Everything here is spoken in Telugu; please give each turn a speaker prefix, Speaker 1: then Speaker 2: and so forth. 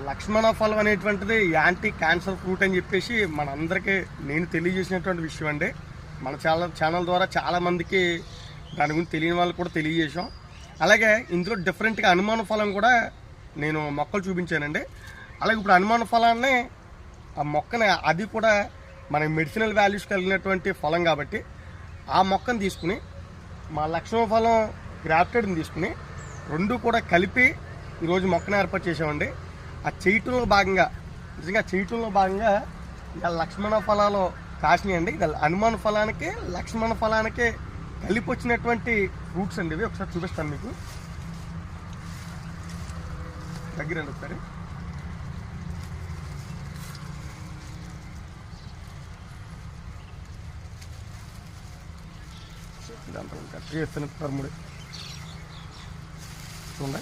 Speaker 1: లక్ష్మణ ఫలం అనేటువంటిది యాంటీ క్యాన్సర్ ఫ్రూట్ అని చెప్పేసి మనందరికీ నేను తెలియజేసినటువంటి విషయం అండి. మన ఛానల్ ద్వారా చాలామందికి దాని గురించి తెలియని వాళ్ళు కూడా తెలియజేసాం. అలాగే ఇందులో డిఫరెంట్గా అనుమాన ఫలం కూడా నేను మొక్కలు చూపించానండి. అలాగే ఇప్పుడు అనుమాన ఫలాన్ని ఆ మొక్కని అది కూడా మన మెడిసినల్ వాల్యూస్ కలిగినటువంటి ఫలం కాబట్టి ఆ మొక్కను తీసుకుని మా లక్ష్మణ ఫలం గ్రాఫ్టెడ్ని తీసుకుని రెండు కూడా కలిపి ఈరోజు మొక్కను ఏర్పాటు చేసామండి. ఆ చేయటంలో భాగంగా నిజంగా చేయటంలో భాగంగా ఇక లక్ష్మణ ఫలాలు కాసినాయండి. ఇక అనుమాన ఫలానికి లక్ష్మణ ఫలానికి కలిపి వచ్చినటువంటి ఫ్రూట్స్ అండి ఇవి. ఒకసారి చూపిస్తాను మీకు దగ్గరండి ఒకసారి. దాంట్లో కట్ చేస్తున్న తమ్ముడు చూడండి.